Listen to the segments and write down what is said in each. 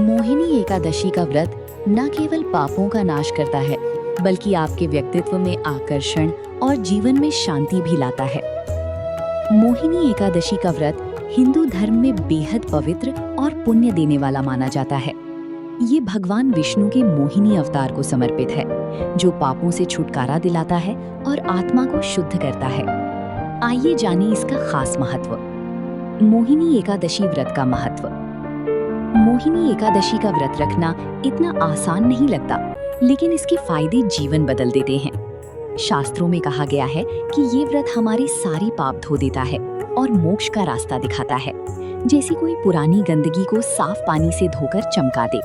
मोहिनी एकादशी का व्रत न केवल पापों का नाश करता है, बल्कि आपके व्यक्तित्व में आकर्षण और जीवन में शांति भी लाता है। मोहिनी एकादशी का व्रत हिंदू धर्म में बेहद पवित्र और पुण्य देने वाला माना जाता है। ये भगवान विष्णु के मोहिनी अवतार को समर्पित है, जो पापों से छुटकारा दिलाता है और आत्मा को शुद्ध करता है। आइए जानें इसका खास महत्व। मोहिनी एकादशी व्रत का महत्व। मोहिनी एकादशी का व्रत रखना इतना आसान नहीं लगता, लेकिन इसके फायदे जीवन बदल देते हैं। शास्त्रों में कहा गया है कि ये व्रत हमारी सारी पाप धो देता है और मोक्ष का रास्ता दिखाता है, जैसी कोई पुरानी गंदगी को साफ पानी से धोकर चमका दे।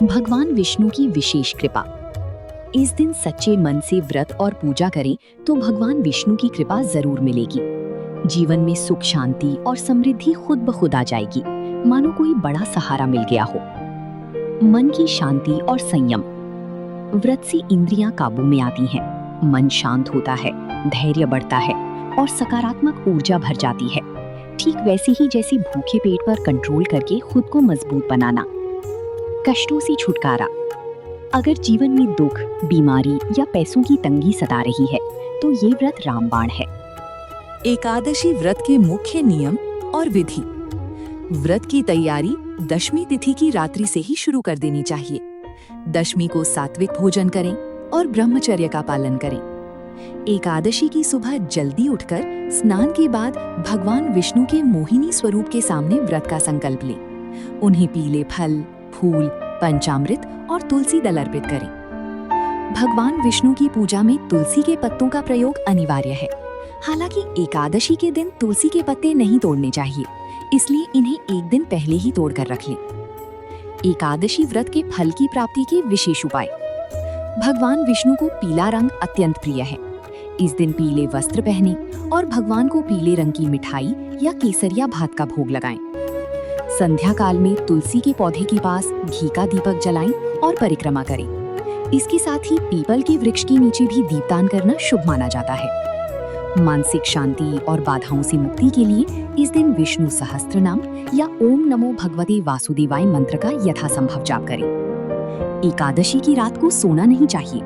भगवान विष्णु की विशेष कृपा। इस दिन सच्चे मन से व्रत और पूजा करें तो भगवान विष्णु की कृपा जरूर मिलेगी। जीवन में सुख, शांति और समृद्धि खुद ब खुद आ जाएगी, मानो कोई बड़ा सहारा मिल गया हो। मन की शांति और संयम। व्रत से इंद्रियां काबू में आती हैं, मन शांत होता है, धैर्य बढ़ता है और सकारात्मक ऊर्जा भर जाती है। ठीक वैसे ही जैसे भूखे पेट पर कंट्रोल करके खुद को मजबूत बनाना। कष्टों से छुटकारा। अगर जीवन में दुख, बीमारी या पैसों की तंगी सता रही है, तो ये व्रत रामबाण है। एकादशी व्रत के मुख्य नियम और विधि। व्रत की तैयारी दशमी तिथि की रात्रि से ही शुरू कर देनी चाहिए। दशमी को सात्विक भोजन करें और ब्रह्मचर्य का पालन करें। एकादशी की सुबह जल्दी उठकर स्नान के बाद भगवान विष्णु के मोहिनी स्वरूप के सामने व्रत का संकल्प लें। उन्हें पीले फल, फूल, पंचामृत और तुलसी दल अर्पित करें। भगवान विष्णु की पूजा में तुलसी के पत्तों का प्रयोग अनिवार्य है। हालांकि एकादशी के दिन तुलसी के पत्ते नहीं तोड़ने चाहिए, इसलिए इन्हें एक दिन पहले ही तोड़कर रख लें। एकादशी व्रत के फल की प्राप्ति के विशेष उपाय। भगवान विष्णु को पीला रंग अत्यंत प्रिय है। इस दिन पीले वस्त्र पहने और भगवान को पीले रंग की मिठाई या केसरिया भात का भोग लगाएं। संध्या काल में तुलसी के पौधे के पास घी का दीपक जलाएं और परिक्रमा करें। इसके साथ ही पीपल के वृक्ष के नीचे भी दीपदान करना शुभ माना जाता है। मानसिक शांति और बाधाओं से मुक्ति के लिए इस दिन विष्णु सहस्त्रनाम या ओम नमो भगवते वासुदेवाय मंत्र का यथासंभव जाप करें। एकादशी की रात को सोना नहीं चाहिए।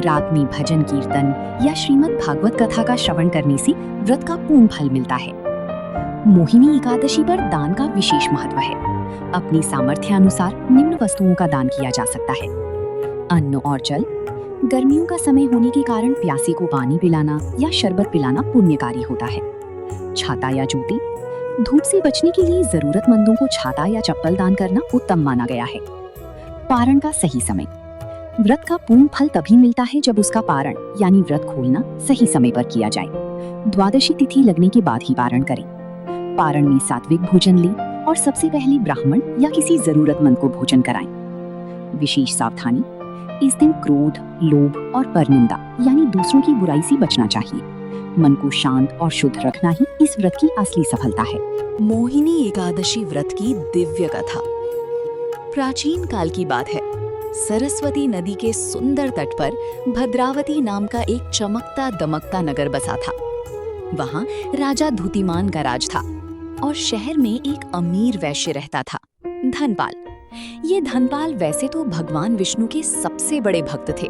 रात में भजन, कीर्तन या श्रीमद् भागवत कथा का श्रवण करने से व्रत का पूर्ण फल मिलता है। मोहिनी एकादशी पर दान का विशेष महत्व है। अपनी सामर्थ्य अनुसार निम्न वस्तुओं का दान किया जा सकता है। अन्न और जल। गर्मियों का समय होने के कारण प्यासे को पानी पिलाना या शरबत पिलाना पुण्यकारी होता है। छाता या जूती। धूप से बचने के लिए जरूरतमंदों को छाता या चप्पल दान करना उत्तम माना गया है। पारण का सही समय। व्रत का पूर्ण फल तभी मिलता है जब उसका पारण यानी व्रत खोलना सही समय पर किया जाए। द्वादशी तिथि लगने के बाद ही पारण करें। पारण में सात्विक भोजन लें और सबसे पहले ब्राह्मण या किसी जरूरतमंद को भोजन कराएं। विशेष सावधानी। इस दिन क्रोध, लोभ और परनिंदा यानी दूसरों की बुराई से बचना चाहिए। मन को शांत और शुद्ध रखना ही इस व्रत की असली सफलता है। मोहिनी एकादशी व्रत की दिव्य कथा। प्राचीन काल की बात है। सरस्वती नदी के सुंदर तट पर भद्रावती नाम का एक चमकता दमकता नगर बसा था। वहाँ राजा धूतिमान का राज था और शहर में एक अमीर वैश्य रहता था, धनपाल। ये धनपाल वैसे तो भगवान विष्णु के सबसे बड़े भक्त थे।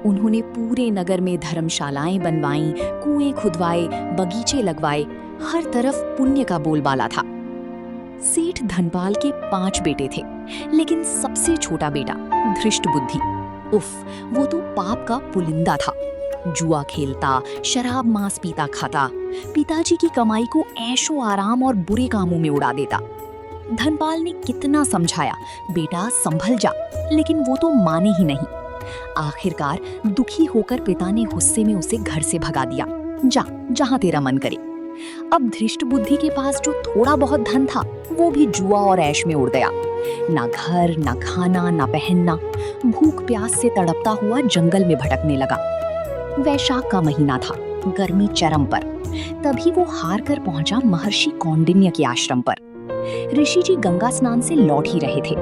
उन्होंने पूरे नगर में धर्मशालाएं बनवाईं, कुएं खुदवाए, बगीचे लगवाए। हर तरफ पुण्य का बोलबाला था। सेठ धनपाल के 5 बेटे थे, लेकिन सबसे छोटा बेटा धृष्ट बुद्धि, वो तो पाप का पुलिंदा था। जुआ खेलता, शराब मांस पीता खाता, पिताजी की कमाई को ऐशो आराम और बुरे कामों में उड़ा देता। धनपाल ने कितना समझाया, बेटा संभल जा, लेकिन वो तो माने ही नहीं। आखिरकार दुखी होकर पिता ने गुस्से में उसे घर से भगा दिया। जा, जहां तेरा मन करे। अब धृष्ट बुद्धि के पास जो थोड़ा बहुत धन था, वो भी जुआ और ऐश में उड़ गया। ना घर, ना खाना, ना पहनना। भूख प्यास से तड़पता हुआ जंगल में भटकने लगा। वैशाख का महीना था, गर्मी चरम पर। तभी वो हार कर पहुंचा महर्षि कौंडिन्य के आश्रम पर। ऋषि जी गंगा स्नान से लौट ही रहे थे।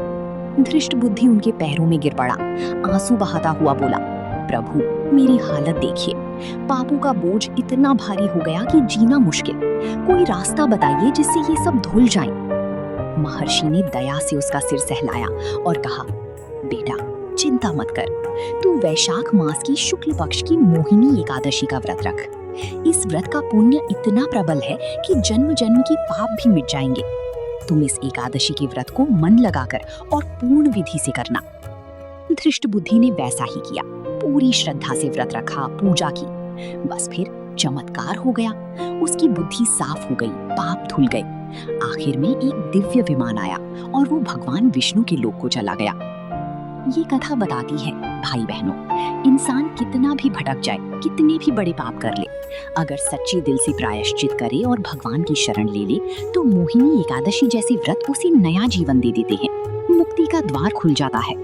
धृष्ट बुद्धि उनके पैरों में गिर पड़ा। आंसू बहाता हुआ बोला, प्रभु मेरी हालत देखिए, पापों का बोझ इतना भारी हो गया कि जीना मुश्किल। कोई रास्ता बताइए जिससे ये सब धुल जाए। महर्षि ने दया से उसका सिर सहलाया और कहा, बेटा चिंता मत कर, तू वैशाख मास की शुक्ल पक्ष की मोहिनी एकादशी का व्रत रख। इस व्रत का पुण्य इतना प्रबल है कि जन्म जन्म की पाप भी मिट जाएंगे। तुम इस एकादशी के व्रत को मन लगाकर और पूर्ण विधि से करना। धृष्ट बुद्धि ने वैसा ही किया, पूरी श्रद्धा से व्रत रखा, पूजा की। बस फिर चमत्कार हो गया, उसकी बुद्धि साफ हो गई, पाप धुल गए। आखिर में एक दिव्य विमान आया और वो भगवान विष्णु के लोक को चला गया। ये कथा बताती है भाई बहनों, इंसान कितना भी भटक जाए, कितने भी बड़े पाप कर ले, अगर सच्चे दिल से प्रायश्चित करे और भगवान की शरण ले ले तो मोहिनी एकादशी जैसे व्रत उसे नया जीवन दे देते हैं। मुक्ति का द्वार खुल जाता है।